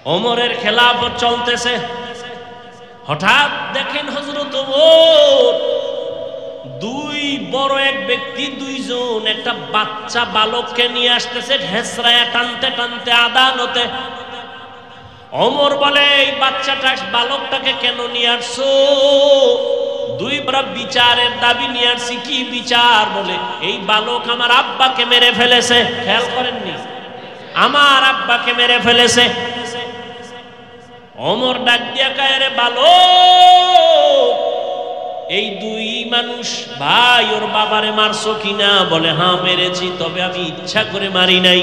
ওমরের খেলাফত চলতেছে। হঠাৎ দেখেন হযরত ওমর দুই বড় এক ব্যক্তি দুইজন একটা বাচ্চা বালককে নিয়ে আসতেছে হেসরায়া টানতে টানতে আদালতে। ওমর বলে, এই বাচ্চাটা বালকটাকে কেন নিয়ে আসছো? দুই বড় বিচারের দাবি নিয়ে আসছি। কি বিচার? বলে এই বালক আমার আব্বাকে মেরে ফেলেছে। খেয়াল করেননি, আমার আব্বাকে মেরে ফেলেছে। ওমর ডাক দিয়া কয়, রে বালক, এই দুই মানুষ ভাই ওর বাবারে মারছো কিনা? বলে হ্যাঁ মেরেছি, তবে আমি ইচ্ছা করে মারি নাই।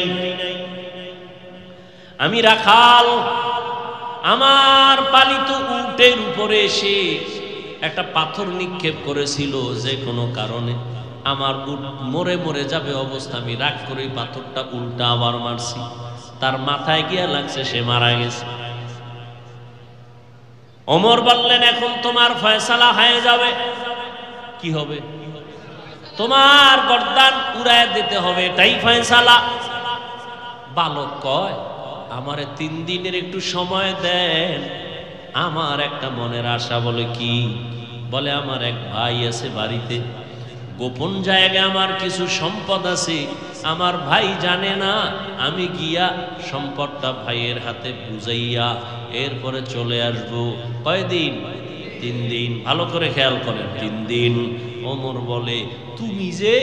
আমি রাখাল, আমার পালিত উটের উপরে এসে একটা পাথর নিক্ষেপ করেছিল, যে কোনো কারণে আমার উট মরে মরে যাবে অবস্থা, আমি রাগ করে পাথরটা উল্টা আবার মারছি, তার মাথায় গিয়া লাগছে, সে মারা গেছে। ওমর বললেন, এখন তোমার ফয়সালা হয়ে যাবে। কি হবে? তোমার গর্দান উড়ায় দিতে হবে, এটাই ফয়সালা। বালক কয়, আমারে 3 দিনের একটু সময় দেন, আমার একটা মনের আশা। বলে কি? বলে আমার এক ভাই আছে বাড়িতে, গোপন জায়গায় আমার কিছু সম্পদ আছে, আমার ভাই জানে না, আমি গিয়া সম্পদটা ভাইয়ের হাতে বুঝাইয়া এরপরে চলে আসবো। কয়দিন? 3 দিন। ভালো করে খেয়াল করেন, 3 দিন। ওমর বলে, তুমি যে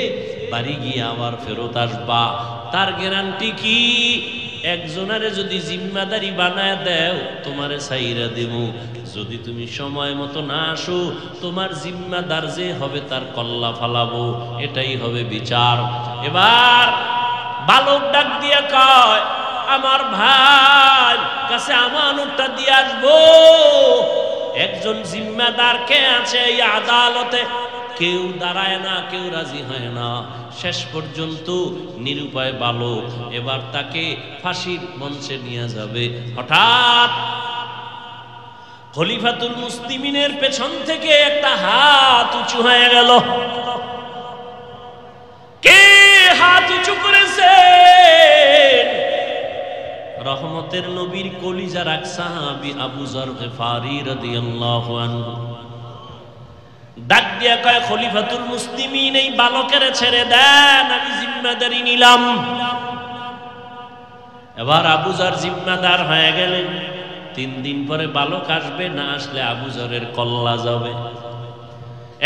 বাড়ি গিয়ে আবার ফেরত আসবা, তার গ্যারান্টি কি? একজনারে যদি জিম্মাদারি বানায় দেও, তোমারে ছাইরা দেব। যদি তুমি সময় মতো না আসো, তোমার জিম্মাদার যে হবে তার কল্লা ফালাবো, এটাই হবে বিচার। এবার বালক ডাক দিয়া কয়, আমার ভাই কাছে আমানতটা দিয়ে আসবো। একজন জিম্মাদার কে আছে এই আদালতে? কেউ দাঁড়ায় না, কেউ রাজি হয় না। শেষ পর্যন্ত নিরুপায় বালক, এবার তাকে ফাঁসির মঞ্চে নিয়ে যাবে। হঠাৎ খলিফাতুল মুসলিমিনের পেছন থেকে একটা হাত উঁচু হয়ে গেল। কে হাত উঁচু করেছে? রহমতের নবীর কলিজার এক সাহাবী আবু যর গিফারি রাদিয়াল্লাহু আনহু। ডাক দিয়া কয়, খলিফাতুল মুসলিমিন, এই বালকের ছেড়ে দেন, আমি জিম্মাদারি নিলাম। এবার আবু যর জিম্মাদার হয়ে গেলেন। 3 দিন পরে বালক আসবে, না আসলে আবু যরের কল্লা যাবে।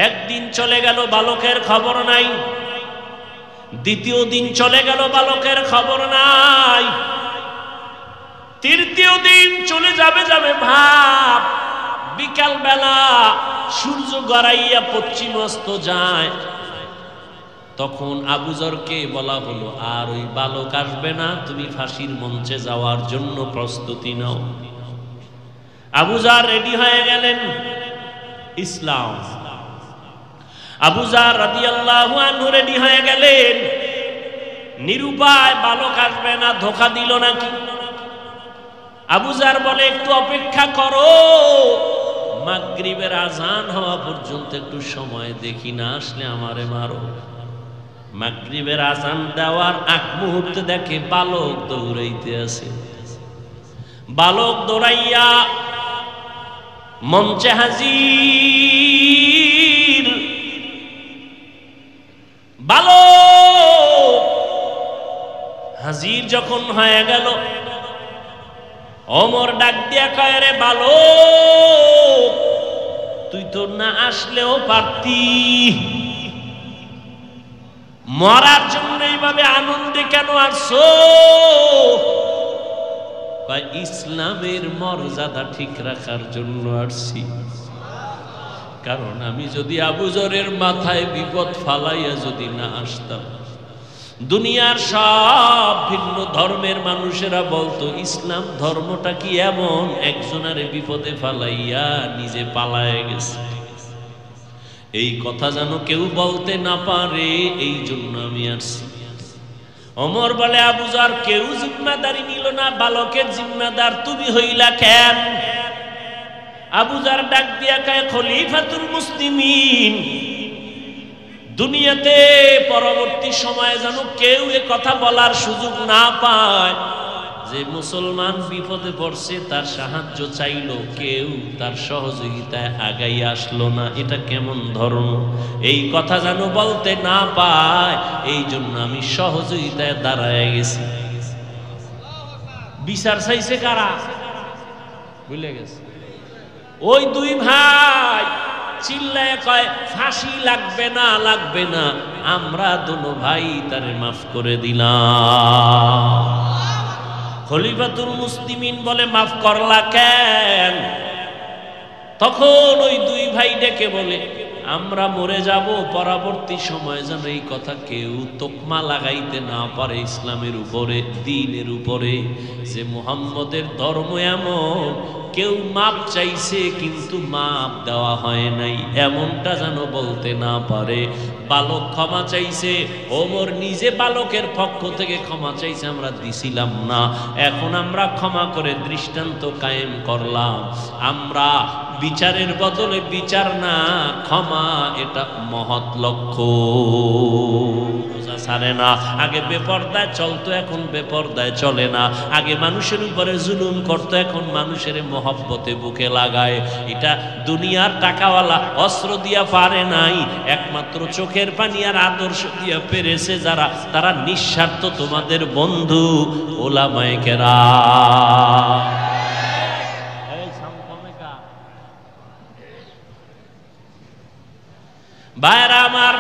একদিন চলে গেল, বালকের খবর নাই। দ্বিতীয় দিন চলে গেল, বালকের খবর নাই। তৃতীয় দিন চলে যাবে ভাব, বিকাল বেলা সূর্য গড়াইয়া পশ্চিম অস্ত যায়। তখন আবু যরকে বলা হলো, আর ওই বালক আসবে না, তুমি ফাঁসির মঞ্চে যাওয়ার জন্য প্রস্তুতি নাও। আবু যর রেডি হয়ে গেলেন। ইসলাম। আবু যর রাদিয়াল্লাহু আনহু রেডি হয়ে গেলেন। নিরুপায়, বালক আসবে না, ধোঁকা দিল নাকি? আবু যর বলে, একটু অপেক্ষা করো, মাগরিবের আজান হওয়া পর্যন্ত একটু সময় দেখি, না আসলে আমারে মারো। মাগরিবের আজান দেওয়ার আগ মুহূর্তে দেখে বালক দৌড়াইতে আছে। বালক দৌড়াইয়া মঞ্চে হাজির। বালক হাজির যখন হয়ে গেল, ওমর ডাক দিয়া কয়, রে বালক, তুই তো না আসলেও পারতি, মরার জন্য এইভাবে আনন্দে কেন আসছো? ইসলামের মর্যাদা ঠিক রাখার জন্য আসছি। কারণ আমি যদি আবু যরের মাথায় বিপদ ফালাইয়া যদি না আসতাম, দুনিয়ার সব ভিন্ন ধর্মের মানুষেরা বলতো, ইসলাম ধর্মটা কি এমন, একজনের বিপদে ফালাইয়া নিজে পালায় গেছে। এই কথা যেন কেউ বলতে না পারে, এই জন্য আমি আসছি। ওমর বলে, আবু যর কেউ জিম্মাদারি নিল না, বালকের জিম্মাদার তুমি হইলা কেন? আবু যর ডাক দিয়া কয়, খলিফাতুল মুসলিমিন, দুনিয়াতে পরবর্তী সময়ে যেন কেউ এ কথা বলার সুযোগ না পায়, যে মুসলমান বিপদে পড়ছে তার সাহায্য চাইলো, কেউ তার সহযোগিতায় আগাই আসলো না। এটা কেমন ধর্ম? এই কথা যেন বলতে না পায়, এই জন্য আমি সহযোগিতায় দাঁড়ায় গেছি। বিচার চাইছে কারা? ভুলে গেছে। ওই দুই ভাই চিল্লায় কয় ফাঁসি লাগবে না, লাগবে না, আমরা দুনো ভাই তারে মাফ করে দিলাম। খলিফাতুল মুসলিমিন বলে মাফ করলা কেন? তখন ওই দুই ভাই ডেকে বলে আমরা মরে যাব, পরবর্তী সময় যেন এই কথা কেউ তোকমা লাগাইতে না পারে ইসলামের উপরে, দ্বীনের উপরে, যে মুহাম্মদের ধর্ম এমন, কেউ মাপ চাইছে কিন্তু মাপ দেওয়া হয় নাই, এমনটা যেন বলতে না পারে। বালক ক্ষমা চাইছে, ওমর নিজে বালকের পক্ষ থেকে ক্ষমা চাইছে, আমরা দিছিলাম না, এখন আমরা ক্ষমা করে দৃষ্টান্ত কায়েম করলাম। আমরা বিচারের বদলে বিচার না, ক্ষমা, এটা মহৎ লক্ষ্য। ছাড়ে না। আগে বেপরদায় চলতো, এখন বেপরদায় চলে না। আগে মানুষের উপরে জুলুম করতো, এখন মানুষের মহব্বতে বুকে লাগায়। এটা দুনিয়ার টাকাওয়ালা অস্ত্র দিয়া পারে নাই, একমাত্র চোখের পানি আর আদর্শ দিয়া পেরেছে যারা, তারা নিঃস্বার্থ তোমাদের বন্ধু ওলামায়ে কেরাম। ভাইরা আমার,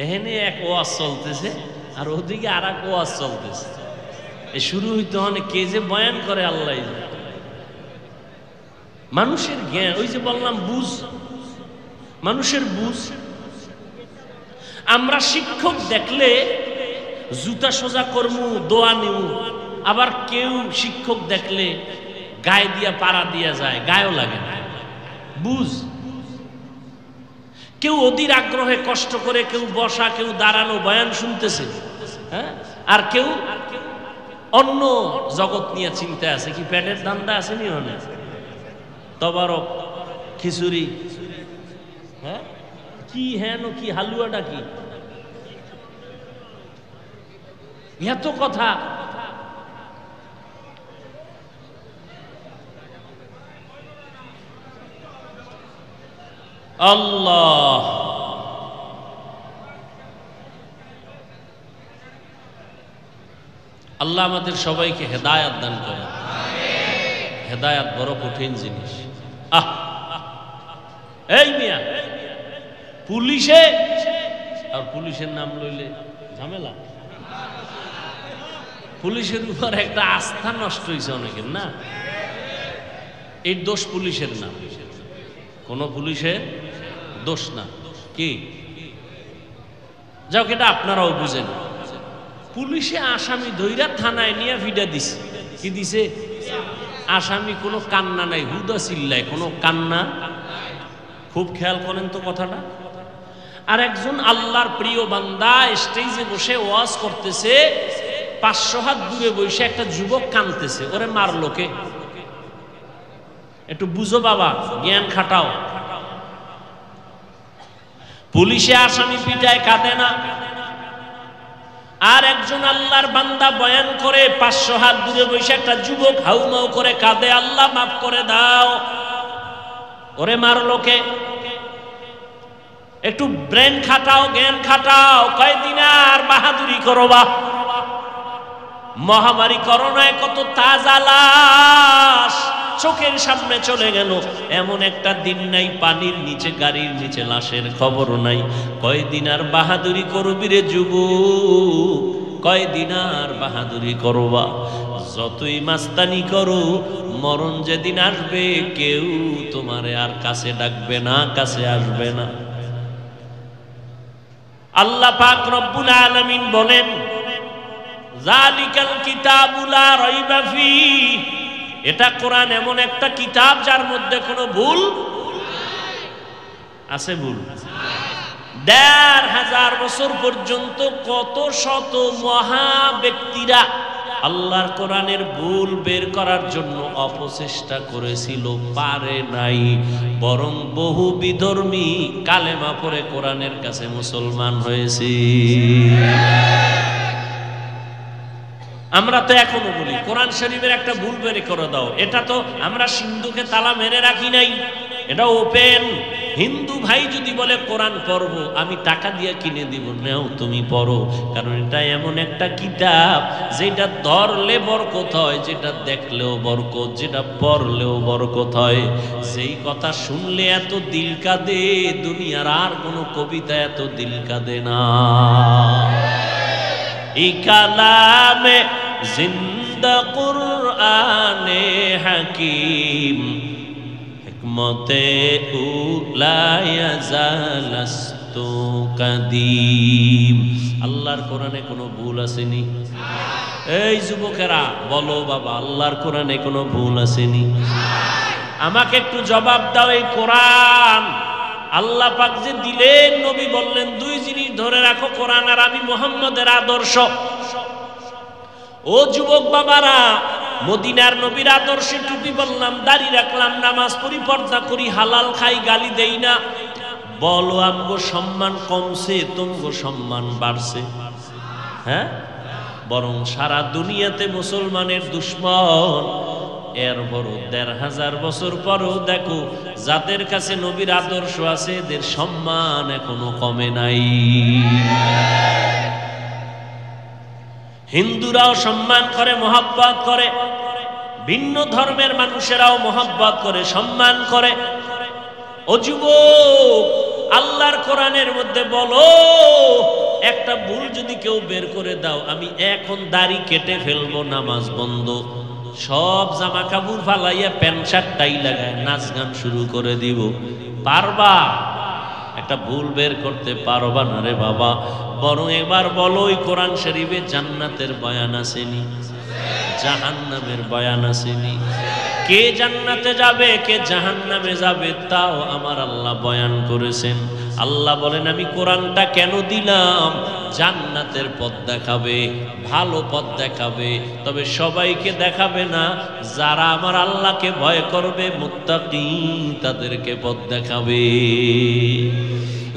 এখানে এক ওয়াজ চলতেছে আর ওদিকে আর এক ওয়াজ চলতেছে। শুরু হইতে অনেক কে যে বয়ান করে আল্লাহ। মানুষের জ্ঞান, ওই যে বললাম বুঝ, মানুষের বুঝ। আমরা শিক্ষক দেখলে জুতা সোজা করমু, দোয়া নিমু, আবার কেউ শিক্ষক দেখলে গায়ে দিয়া পাড়া দিয়া যায়, গায়েও লাগে না। বুঝ। কেউ অধীর আগ্রহে কষ্ট করে, কেউ বসা, কেউ দাঁড়ানো বয়ান শুনতেছে, হ্যাঁ, আর কেউ অন্য জগৎ নিয়ে চিন্তা আছে। কি পেটের ধান্দা আছে নি? অনেক তবারক, খিচুড়ি, হ্যাঁ, কি হেন কি হালুয়াটা কি, এত কথা। আল্লাহ আল্লাহ আমাদের সবাইকে হেদায়াত দান করে। হেদায়াত বড় কঠিন জিনিস। এই মিয়া, পুলিশে আর পুলিশের নাম লইলে ঝামেলা। পুলিশের উপর একটা আস্থা নষ্ট হয়েছে অনেকের, না? এই দোষ পুলিশের না, কোন পুলিশের দোষ না। কি যাও, এটা আপনারাও বুঝেন। পুলিশে আসামি ধইরা থানায় নিয়ে ফিডা দিছে। কি দিছে? আসামি কোনো কান্না নাই, হুদা চিল্লায়, কোনো কান্না। খুব খেয়াল করেন তো কথাটা। আর একজন আল্লাহর প্রিয় বান্দা স্টেজে বসে ওয়াজ করতেছে, 500 হাত দূরে বসে একটা যুবক কাঁদতেছে, ওরে মারলো কে? একটু বুঝো বাবা, জ্ঞান খাটাও। পুলিশে আসামি পিটায়, কাঁদে না। আর একজন আল্লাহর বান্দা বয়ান করে, 500 হাত দূরে বসে একটা যুবক হাউমাউ করে কাঁদে, আল্লাহ মাফ করে দাও, ওরে মারলো কে? একটু ব্রেন খাটাও, জ্ঞান খাটাও। কয়দিন আর বাহাদুরি করবা? মহামারী করোনায় কত তাজা লাশ চোখের সামনে চলে গেল, এমন একটা দিন নাই পানির নিচে, গাড়ির নিচে লাশের খবর নাই। কয়দিন আর বাহাদুরি করবি রে যুবক, কয়দিন আর বাহাদুরি করবা? যতই মাস্তানি করো, মরণ যেদিন আসবে কেউ তোমারে আর কাছে ডাকবে না, কাছে আসবে না। আল্লাহ পাক রব্বুল আলামিন বলেন, যালিকাল কিতাবু লা রাইবা ফীহি, এটা কোরআন এমন একটা কিতাব যার মধ্যে কোনো ভুল আছে? ভুল 1500 বছর পর্যন্ত কত শত মহা ব্যক্তিরা আল্লাহর কোরআনের ভুল বের করার জন্য অপচেষ্টা করেছিল, পারে নাই। বরং বহু বিধর্মী কালেমা পড়ে কোরআনের কাছে মুসলমান হয়েছে। আমরা তো এখনো বলি কোরআন শরীফের একটা ভুল বের করে দাও, এটা তো আমরা সিন্ধুকে তালা মেরে রাখি নাই, এটা ওপেন। হিন্দু ভাই যদি বলে কোরআন পড়বো, আমি টাকা দিয়ে কিনে দিব, নাও তুমি পড়ো, কারণ এটা এমন একটা কিতাব যেটা ধরলে বরকত হয়, যেটা দেখলেও বরকত, যেটা পড়লেও বরকত হয়। যেই কথা শুনলে এত দিল কাঁদে, দুনিয়ার আর কোনো কবিতা এত দিল কাঁদে না। এই কালামে জিন্দা কুরআনে হাকিম, হিকমতে উলা ইয়াজালাস্তু কাদিম। আল্লাহর কোরআনে কোনো ভুল আসেনি? এই যুবকেরা বলো বাবা, আল্লাহর কোরআনে কোনো ভুল আসেনি? আমাকে একটু জবাব দাও। এই কোরআন আল্লাহ পাক যে দিলেন, নবী বললেন দুই জিনিস ধরে রাখো, কোরআন আর আমি মুহাম্মদের আদর্শ। ও যুবক বাবারা, মদিনার নবীর আদর্শে টুপি বললাম, দাড়ি রাখলাম, নামাজ পড়ি, পর্দা করি, হালাল খাই, গালি দেই না। বলো আমগো সম্মান কমছে, তুমগো সম্মান বাড়ছে? হ্যাঁ, বরং সারা দুনিয়াতে মুসলমানের দুশ্মন। এর বড় ১৫০০ বছর পরও দেখো, যাদের কাছে নবীর আদর্শ আছে এদের সম্মান এখনো কমে নাই। হিন্দুরাও সম্মান করে, মহব্বত করে, ভিন্ন ধর্মের মানুষেরাও মহব্বত করে, সম্মান করে। ও যুবক, আল্লাহর কোরআনের মধ্যে বলো, একটা ভুল যদি কেউ বের করে দাও, আমি এখন দাড়ি কেটে ফেলবো, নামাজ বন্ধ, সব জামা কাপড় ফালাইয়া প্যান্ট শার্ট টাই লাগায় নাচ গান শুরু করে দিব, পারবা? একটা ভুল বের করতে পারবা না রে বাবা। বরং এবার বলো, ওই কোরআন শরীফে জান্নাতের বয়ান আসেনি? জাহান্নামের বয়ান আসেনি? কে জান্নাতে যাবে, কে জাহান্নামে যাবে, তাও আমার আল্লাহ বয়ান করেছেন। আল্লাহ বলেন, আমি কোরআনটা কেন দিলাম? জান্নাতের পথ দেখাবে, ভালো পথ দেখাবে, তবে সবাইকে দেখাবে না। যারা আমার আল্লাহকে ভয় করবে, মুত্তাকি, তাদেরকে পথ দেখাবে।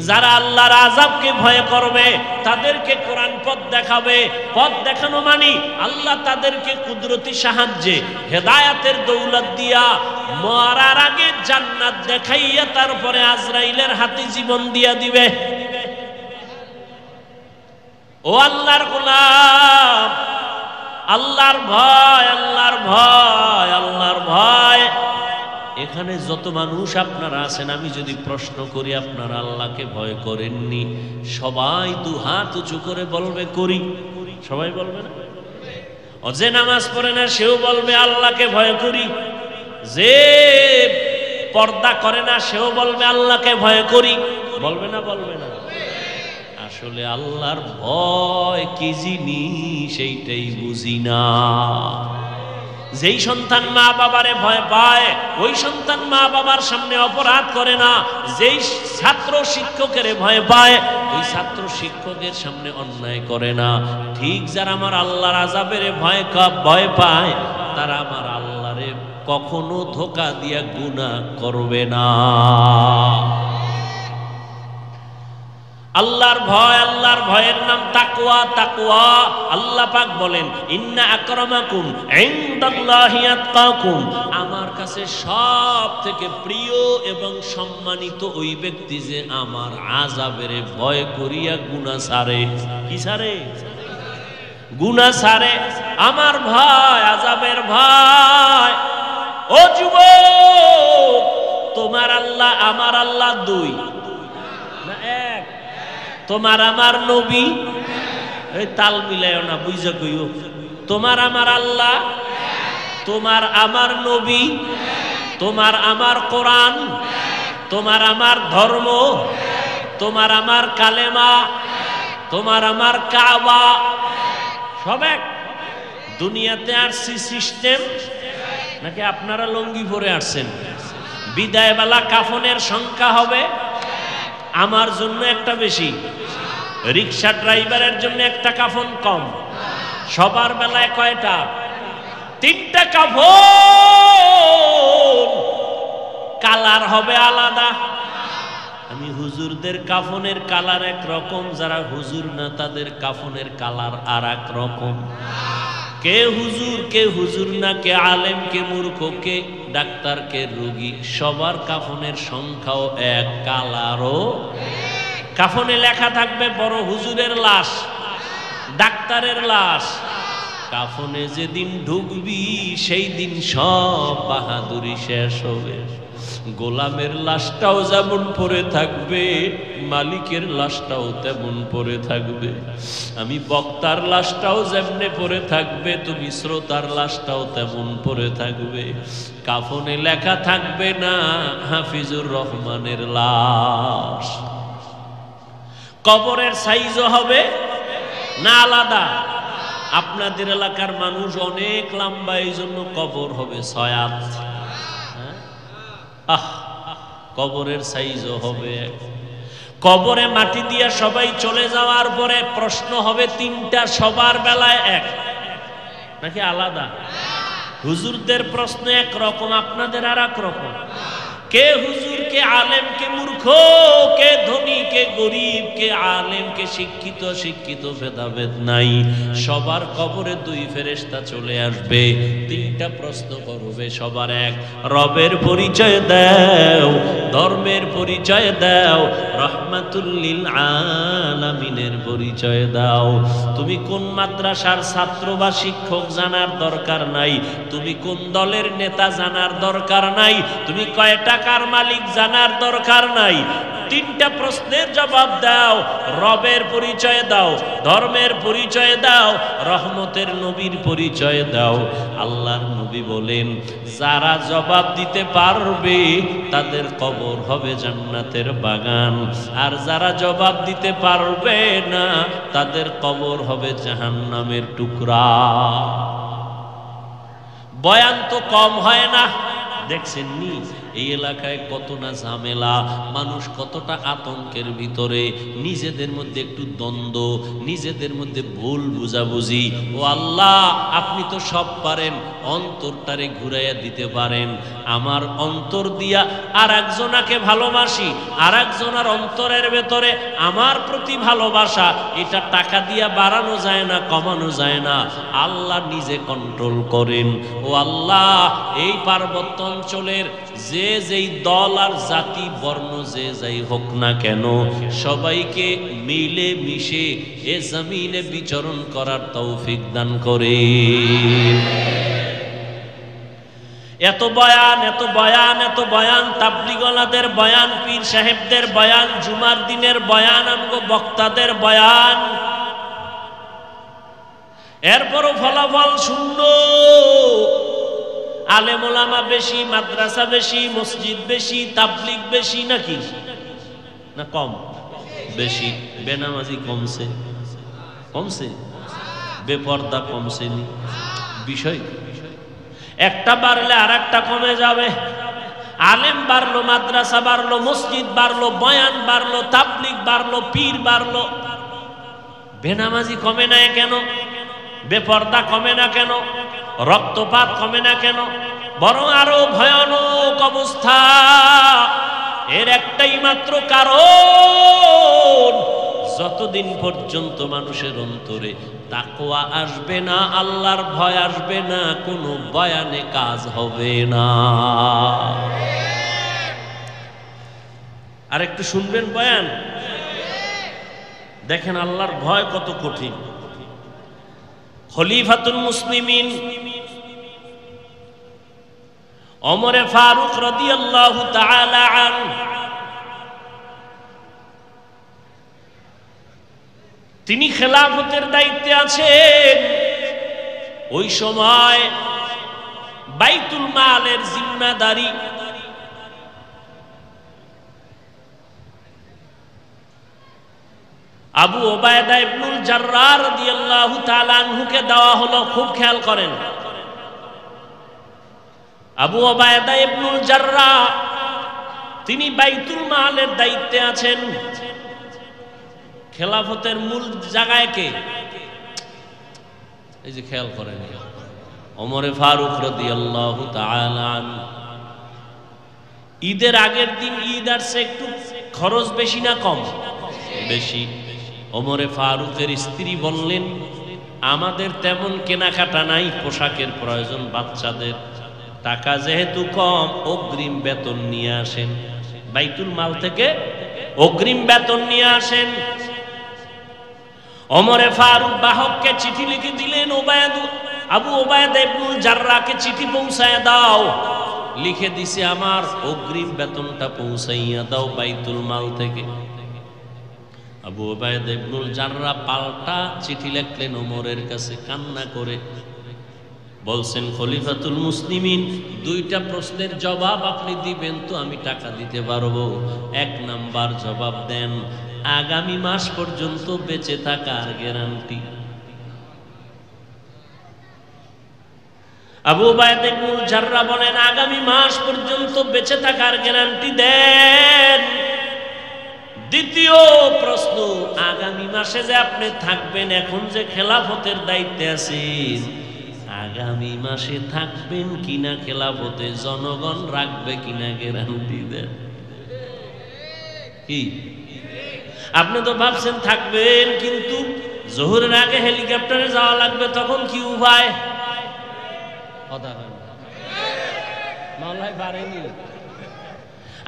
যারা আল্লাহর আযাবকে ভয় করবে, তাদেরকে কোরআন পথ দেখাবে। পথ দেখানো মানে আল্লাহ তাদেরকে কুদরতি সাহায্যে, হেদায়াতের দৌলত দিয়া, মরার আগে জান্নাত দেখাইয়া তারপরে আজরাইলের হাতে জীবন দিয়া দিবে। ও আল্লাহর গোলাম, আল্লাহর ভয়, আল্লাহর ভয়, আল্লাহর ভয়। এখানে যত মানুষ আপনারা আছেন, আমি যদি প্রশ্ন করি আপনারা আল্লাহকে ভয় করেননি, সবাই দুহাত উঁচু করে বলবে করি। সবাই বলবে না? যে নামাজ পড়ে না সেও বলবে আল্লাহকে ভয় করি। যে পর্দা করে না সেও বলবে আল্লাহকে ভয় করি। বলবে না? বলবে না? আসলে আল্লাহর ভয় কি জিনিস সেইটাই বুঝি না। যেই সন্তান মা বাবারে ভয় পায়, ওই সন্তান মা বাবার সামনে অপরাধ করে না। যেই ছাত্র শিক্ষকের ভয় পায়, ওই ছাত্র শিক্ষকের সামনে অন্যায় করে না। ঠিক যারা আমার আল্লাহর আযাবের ভয় পায়, তারা আমার আল্লাহরে কখনো ধোঁকা দিয়া গুনাহ করবে না। আল্লাহর ভয়, আল্লাহর ভয়ের নাম তাকওয়া। তাকওয়া, আল্লাহ পাক বলেন, ইন্না আকরামাকুম ইনদাল্লাহি আতকাকুম, আমার কাছে সব থেকে প্রিয় এবং সম্মানিত ওই ব্যক্তি যে আমার আযাবের ভয় করিয়া গুনাহ ছাড়ে। কি ছাড়ে? গুনাহ ছাড়ে। আমার ভয়, আযাবের ভয়। ও যুবক, তোমার আল্লাহ আমার আল্লাহ দুই না এক? তোমার আমার নবী, এই তাল মিলাইও না, বুঝা কইও। তোমার আমার আল্লাহ, তোমার আমার নবী, তোমার আমার কোরআন, তোমার আমার ধর্ম, তোমার আমার কালেমা, তোমার আমার কাবা, সব এক। দুনিয়াতে আসছি সিস্টেম নাকি আপনারা লঙ্গি পরে আসছেন? বিদায় বেলা কাফনের সংখ্যা হবে আমার জন্য একটা বেশি, রিক্সা ড্রাইভারের জন্য একটা কাফন কম। সবার বেলায় কয়টা? তিনটা কাফন, কালার হবে আলাদা। আমি হুজুরদের কাফনের কালার এক রকম, যারা হুজুর না তাদের কাফনের কালার আর এক রকম। কে হুজুর না, কে আলেম, কে মূর্খ, কে ডাক্তার, কে রোগী, সবার কাফনের সংখ্যাও এক, কালারও। কাফনে লেখা থাকবে বড় হুজুরের লাশ, ডাক্তারের লাশ। কাফনে যেদিন ঢুকবি সেই দিন সব বাহাদুরি শেষ হবে। গোলামের লাশটাও যেমন পড়ে থাকবে, মালিকের লাশটাও তেমন পড়ে থাকবে। আমি বক্তার লাশটাও যেমনে পড়ে থাকবে, তুমি শ্রোতার লাশটাও তেমন পড়ে থাকবে। কাফনে লেখা থাকবে না হাফিজুর রহমানের লাশ। কবরের সাইজও হবে না আলাদা? আপনাদের এলাকার মানুষ অনেক লম্বা, এই জন্য কবর হবে 6 হাত। কবরের সাইজও হবে। কবরে মাটি দিয়ে সবাই চলে যাওয়ার পরে প্রশ্ন হবে 3টা, সবার বেলায় এক নাকি আলাদা? হুজুরদের প্রশ্ন একরকম, আপনাদের আর এক রকম। কে হুজুর, কে আলেম, কে মূর্খ, কে ধনী, কে গরিব, কে আলেম, কে শিক্ষিত ভেদাভেদ নাই। সবার কবরে 2 ফেরেশতা চলে আসবে, 3টা প্রশ্ন করবে সবার এক। রবের পরিচয় দাও, ধর্মের পরিচয় দাও, রহমাতুল লিল আলামিনের পরিচয় দাও। তুমি কোন মাদ্রাসার ছাত্র বা শিক্ষক জানার দরকার নাই, তুমি কোন দলের নেতা জানার দরকার নাই, তুমি কয় টাকার মালিক জানার দরকার নাই। 3টা প্রশ্নের জবাব দাও। রবের পরিচয় দাও, ধর্মের পরিচয় দাও, রহমতের নবীর পরিচয় দাও। আল্লাহর নবী বলেন, যারা জবাব দিতে পারবে তাদের কবর হবে জান্নাতের বাগান, আর যারা জবাব দিতে পারবে না তাদের কবর হবে জাহান্নামের টুকরা। বয়ান তো কম হয় না, দেখছেন নি এই এলাকায় কত না ঝামেলা, মানুষ কতটা আতঙ্কের ভিতরে, নিজেদের মধ্যে একটু দ্বন্দ্ব, নিজেদের মধ্যে ভুল বুঝাবুঝি। ও আল্লাহ, আপনি তো সব পারেন, অন্তরটারে ঘুরাইয়া দিতে পারেন। আমার অন্তর দিয়া আর একজনাকে ভালোবাসি, আর একজনের অন্তরের ভেতরে আমার প্রতি ভালোবাসা, এটা টাকা দিয়া বাড়ানো যায় না, কমানো যায় না। আল্লাহ নিজে কন্ট্রোল করেন। ও আল্লাহ, এই পার্বত্য অঞ্চলের যে যেই দল আর জাতি বর্ণ যে যাই হোক না কেন, সবাইকে মিলে মিশে এ জমিনে বিচরণ করার তৌফিক দান করে। এত বয়ান, এত বয়ান, এত বয়ান, তাবলীগওয়ালাদের বয়ান, পীর সাহেবদের বয়ান, জুমার দিনের বয়ান, আমগো বক্তাদের বয়ান, এরপরও ফলাফল শূন্য। আলেম ওলামা বেশি, মাদ্রাসা বেশি, মসজিদ বেশি, তাবলীগ বেশি নাকি না কম? বেশি। বেনামাজি কমছে, কমছে, বেপর্দা কমছে নি? বিষয় একটা বাড়লে আর একটা কমে যাবে। আলেম বাড়লো, মাদ্রাসা বাড়লো, মসজিদ বাড়লো, বয়ান বাড়লো, তাবলীগ বাড়লো, পীর বাড়লো, বেনামাজি কমে না কেন? বেপর্দা কমে না কেন? রক্তপাত কমে না কেন? বরং আরো ভয়ানক অবস্থা। এর একটাই মাত্র কারণ, যতদিন পর্যন্ত মানুষের অন্তরে তাকওয়া আসবে না, আল্লাহর ভয় আসবে না, কোনো বয়ানে কাজ হবে না। আর একটু শুনবেন বয়ান, দেখেন আল্লাহর ভয় কত কঠিন। খলিফাতুল মুসলিমিন ওমর ফারুক রাদিয়াল্লাহু তাআলা আনহু, তিনি খেলাফতের দায়িত্বে আছেন। ওই সময় বাইতুল মালের জিম্মাদারি আবু ওবায়দা ইবনুল জাররাহ রাদিয়াল্লাহু তাআলা আনহুকে দেওয়া হলো। খুব খেয়াল করেন, আবু ওবায়দা ইবনুল জাররাহ তিনি বাইতুল মালের দায়িত্বে আছেন। খেলাফতের মূল জায়গায় কে? এই যে খেয়াল করেন, ওমর ফারুক রাদিয়াল্লাহু তাআলা আনহু। ঈদের আগের দিন ঈদ আসছে, একটু খরচ বেশি না কম? বেশি। ওমর ফারুকের স্ত্রী বললেন, আমাদের তেমন কেনাকাটা নাই, পোশাকের প্রয়োজন বাচ্চাদের, টাকা যেহেতু কম অগ্রিম বেতন নিয়ে আসেন, বাইতুল মাল থেকে অগ্রিম বেতন নিয়ে আসেন। ওমরে ফারুক বাহককে চিঠি লিখে দিলেন, আবু ওবায়দা ইবনুল জাররাহকে চিঠি পৌঁছায় দাও। লিখে দিছে, আমার অগ্রিম বেতনটা পৌঁছাইয়া দাও বাইতুল মাল থেকে। আবু ওবায়দা ইবনুল জাররাহ পাল্টা চিঠি লিখলেন ওমরের কাছে কান্না করে, বলছেন খলিফাতুল মুসলিমিন, দুইটা প্রশ্নের জবাব আপনি দিবেন তো আমি টাকা দিতে পারবো। এক নাম্বার জবাব দেন, আগামী মাস পর্যন্ত বেঁচে থাকার গ্যারান্টি। আবু ওবায়দা ইবনুল জাররাহ বলেন, আগামী মাস পর্যন্ত বেঁচে থাকার গ্যারান্টি দেন। দ্বিতীয় প্রশ্ন, আগামী মাসে যে আপনি থাকবেন, এখন যে খেলাফতের দায়িত্বে আছেন, আগামী মাসে থাকবেন কিনা খেলাফতে, জনগণ রাখবে কিনা গ্যারান্টি দেন। কি আপনি তো ভাবছেন থাকবেন, কিন্তু জোহরের আগে হেলিকপ্টারে যাওয়া লাগবে, তখন কি উপায়?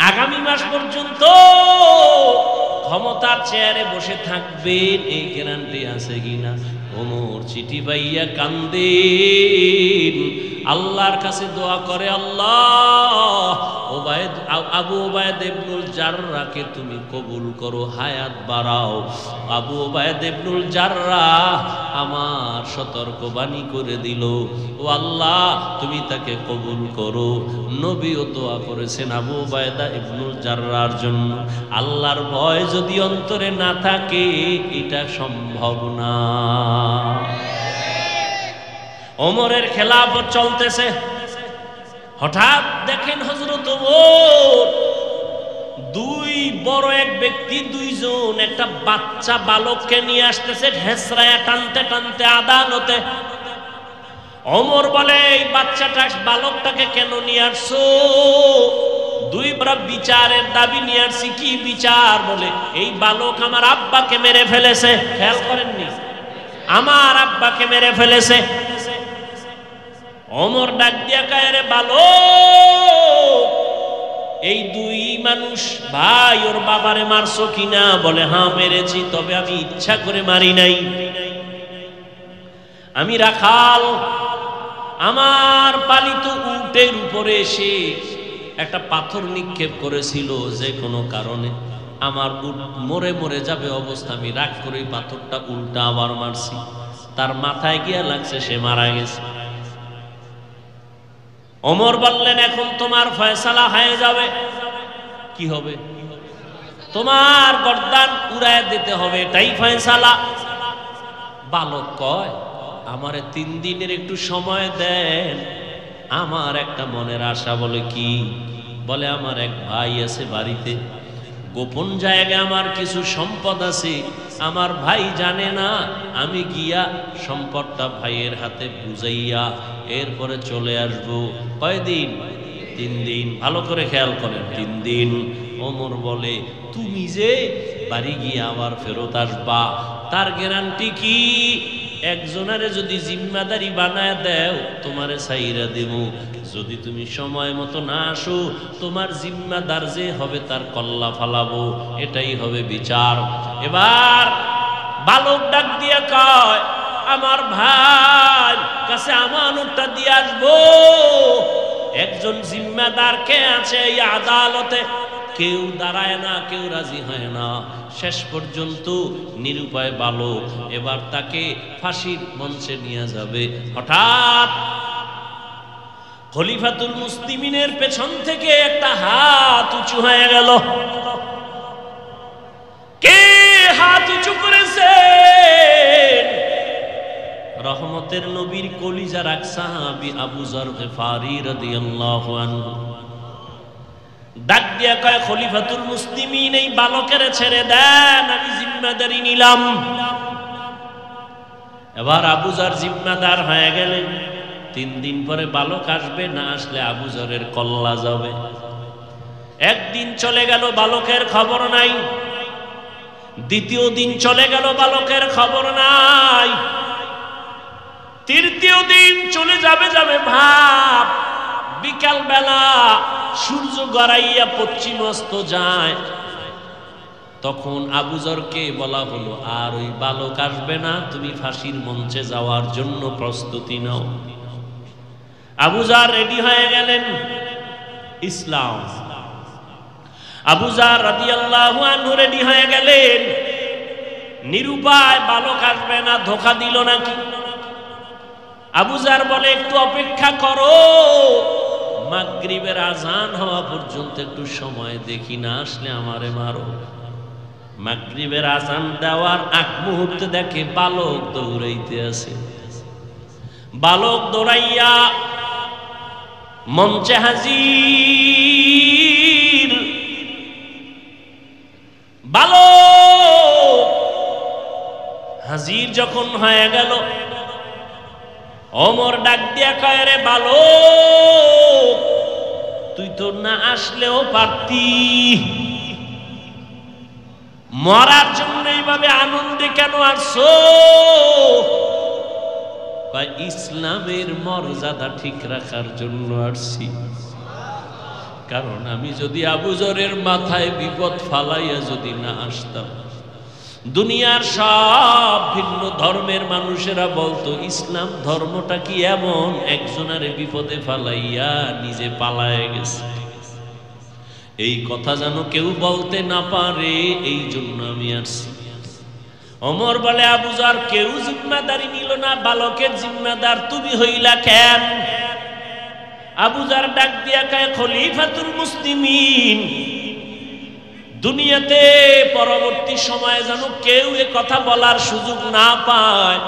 আগামী মাস পর্যন্ত ক্ষমতার চেয়ারে বসে থাকবেন, এই গ্যারান্টি আছে কিনা? ওমর চিঠি পাইয়া কান্দেন, আল্লাহর কাছে দোয়া করে, আল্লাহ আবু ওবায়দা ইবনুল জাররাহকে তুমি কবুল করো, হায়াত বাড়াও। আবু ওবায়দা ইবনুল জাররাহ আমার সতর্কবাণী করে দিল, ও আল্লাহ তুমি তাকে কবুল করো। নবীও দোয়া করেছেন আবু ওবায়দা ইবনুল জাররাহর জন্য। আল্লাহর ভয় যদি অন্তরে না থাকে, এটা সম্ভব না। ওমরের খেলাফত চলতেছে, হঠাৎ দেখেন হযরত ওমর দুই বড় এক ব্যক্তি, দুইজন একটা বাচ্চা বালককে নিয়ে আসতেছে, হেসরায়া টানতে টানতে আদালতে। ওমর বলে, এই বাচ্চাটা বালকটাকে কেন নিয়ে আসছো? দুই বড় বিচারের দাবি নিয়ে আসছি। কি বিচার? বলে, এই বালক আমার আব্বাকে মেরে ফেলেছে। খেয়াল করেননি, আমার আব্বাকে মেরে ফেলেছে। ওমর ডাক দিয়া কয়, রে বালক, এই দুই মানুষ ভাই, ওর বাবারে মারছো কিনা? বলে, হ্যাঁ মেরেছি, তবে আমি ইচ্ছা করে মারি নাই। আমি রাখাল, আমার পালিত উটের উপরে এসে একটা পাথর নিক্ষেপ করেছিল, যে কোনো কারণে আমার উট মরে মরে যাবে অবস্থা, আমি রাগ করে পাথরটা উল্টা আবার মারছি, তার মাথায় গিয়া লাগছে, সে মারা গেছে। ওমর বললেন, এখন তোমার ফয়সালা হয়ে যাবে। কি হবে? তোমার গর্দান উড়ায় দিতে হবে, এটাই ফয়সালা। বালক কয়, আমারে 3 দিনের একটু সময় দেন, আমার একটা মনের আশা। বলে, কি? বলে, আমার এক ভাই আছে বাড়িতে, গোপন জায়গায় আমার কিছু সম্পদ আছে, আমার ভাই জানে না, আমি গিয়া সম্পদটা ভাইয়ের হাতে বুঝাইয়া এরপরে চলে আসবো। কয়দিন? 3 দিন। ভালো করে খেয়াল করেন, 3 দিন। ওমর বলে, তুমি যে বাড়ি গিয়ে আবার ফেরত আসবা, তার গ্যারান্টি কি? একজনারে যদি জিম্মাদারি বানায় দেও, তোমারে সাইরা দেব। যদি তুমি সময় মতো না আসো, তোমার জিম্মাদার যে হবে তার কল্লা ফালাবো, এটাই হবে বিচার। এবার বালক ডাক দিয়ে কয়, আমার ভাই কাছে আমানতটা দিয়ে আসবো। একজন জিম্মাদার কে আছে এই আদালতে? কেউ দাঁড়ায় না, কেউ রাজি হয় না। শেষ পর্যন্ত নিরুপায় বালক, এবার তাকে ফাঁসির মঞ্চে নিয়ে যাবে। হঠাৎ খলিফাতুল মুসলিমিনের পেছন থেকে একটা হাত উঁচু হয়ে গেল। কে হাত উঁচু করেছে? রহমতের নবীর কলিজার এক সাহাবী আবু যর গিফারি রাদিয়াল্লাহু আনহু। ডাক দিয়া কয়, খলিফাতুল মুসলিমিন, এই বালকের ছেড়ে দেন, আমি জিম্মাদারি নিলাম। এবার আবু যর জিম্মাদার হয়ে গেলেন। 3 দিন পরে বালক আসবে, না আসলে আবু যরের কল্লা যাবে। একদিন চলে গেল, বালকের খবর নাই। দ্বিতীয় দিন চলে গেল, বালকের খবর নাই। তৃতীয় দিন চলে যাবে ভাব, বিকাল বেলা সূর্য গড়াইয়া পশ্চিম অস্ত যায়, তখন আবু যরকে বলা হলো আর ওই বালক আসবে না, তুমি ফাঁসির মঞ্চে যাওয়ার জন্য প্রস্তুতি নাও। আবু যর রেডি হয়ে গেলেন ইসলাম। আবু যর রাদিয়াল্লাহু আনহু রেডি হয়ে গেলেন, নিরুপায়, বালক আসবে না, ধোঁকা দিল নাকি। আবু যর বলে একটু অপেক্ষা করো, মাগরিবের আজান হওয়া পর্যন্ত একটু সময় দেখি, না আসলে আমারে মারো। মাগরিবের আজান দেওয়ার আগ মুহূর্তে দেখে বালক দৌড়াইতে আছে। বালক দৌড়াইয়া মঞ্চে হাজির। বালক হাজির যখন হয়ে গেল, ওমর ডাক দিয়া কয়, রে বালক, তুই তো না আসলেও পারতি, মরার জন্য এইভাবে আনন্দে কেন আসছো? ইসলামের মর্যাদা ঠিক রাখার জন্য আসছি। কারণ আমি যদি আবু যরের মাথায় বিপদ ফালাইয়া যদি না আসতাম, দুনিয়ার সব ভিন্ন ধর্মের মানুষেরা বলতো ইসলাম ধর্মটা কি এমন, একজনের বিপদে ফালাইয়া নিজে পালায় গেছে। এই কথা যেন কেউ বলতে না পারে, এই জন্য আমি আসছি। ওমর বলে, আবু যর কেউ জিম্মাদারি নিল না, বালকের জিম্মাদার তুমি হইলা কেন? আবু যর ডাক দিয়া কয়, খলিফাতুল মুসলিমিন, দুনিয়াতে পরবর্তী সময়ে যেন কেউ এ কথা বলার সুযোগ না পায়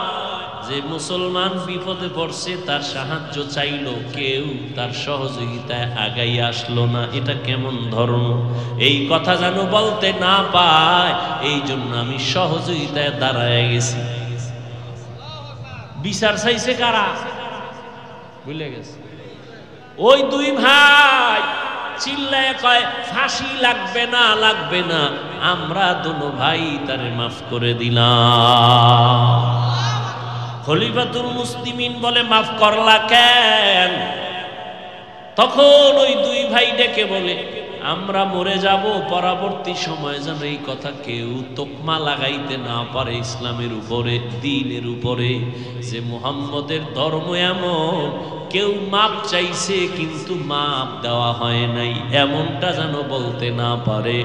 যে মুসলমান বিপদে পড়ছে, তার সাহায্য চাইলো, কেউ তার সহযোগিতায় আগাই আসলো না, এটা কেমন ধর্ম? এই কথা যেন বলতে না পায়, এই জন্য আমি সহযোগিতায় দাঁড়ায় গেছি। বিচার চাইছে কারা? ভুলে গেছে। ওই দুই ভাই চিল্লায় কয়, ফাঁসি লাগবে না, লাগবে না, আমরা দুনো ভাই তারে মাফ করে দিলাম। খলিফাতুল মুসলিমিন বলে, মাফ করলা কেন? তখন ওই দুই ভাই ডেকে বলে, আমরা মরে যাব, পরবর্তী সময় যেন এই কথা কেউ তোকমা লাগাইতে না পারে ইসলামের উপরে, দ্বীনের উপরে, যে মুহাম্মদের ধর্ম এমন, কেউ মাপ চাইছে কিন্তু মাপ দেওয়া হয় নাই, এমনটা যেন বলতে না পারে।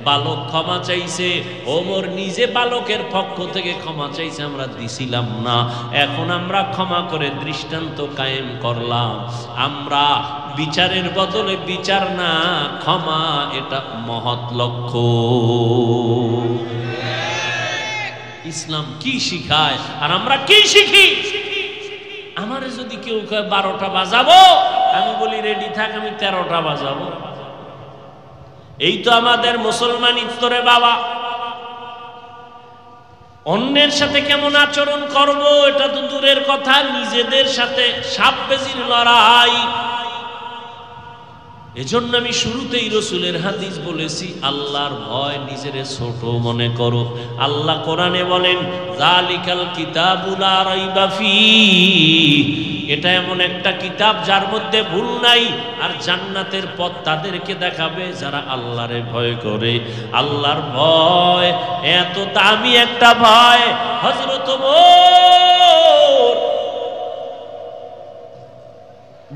বালক ক্ষমা চাইছে, ওমর নিজে বালকের পক্ষ থেকে ক্ষমা চাইছে, আমরা দিছিলাম না, এখন আমরা ক্ষমা করে দৃষ্টান্ত কায়েম করলাম। আমরা বিচারের বদলে বিচার না, ক্ষমা, এটা মহৎ লক্ষ্য। ইসলাম কি শিখায় আর আমরা কি শিখি? আমারে যদি কেউ কয় 12টা বাজাবো, আমি বলি রেডি থাক, আমি 13টা বাজাবো। এই তো আমাদের মুসলমানিত্ব রে বাবা। অন্যের সাথে কেমন আচরণ করব এটা তো দূরের কথা, নিজেদের সাথে সাপ বেজির লড়াই। এজন্য আমি শুরুতেই রাসূলের হাদিস বলেছি, আল্লাহর ভয়, নিজেরে ছোট মনে করো। আল্লাহ কোরআনে বলেন, যালিকাল কিতাবু লা রাইবা ফীহি, এটা এমন একটা কিতাব যার মধ্যে ভুল নাই, আর জান্নাতের পথ তাদেরকে দেখাবে যারা আল্লাহরে ভয় করে। আল্লাহর ভয় এত দামি একটা ভয়, হযরত ওমর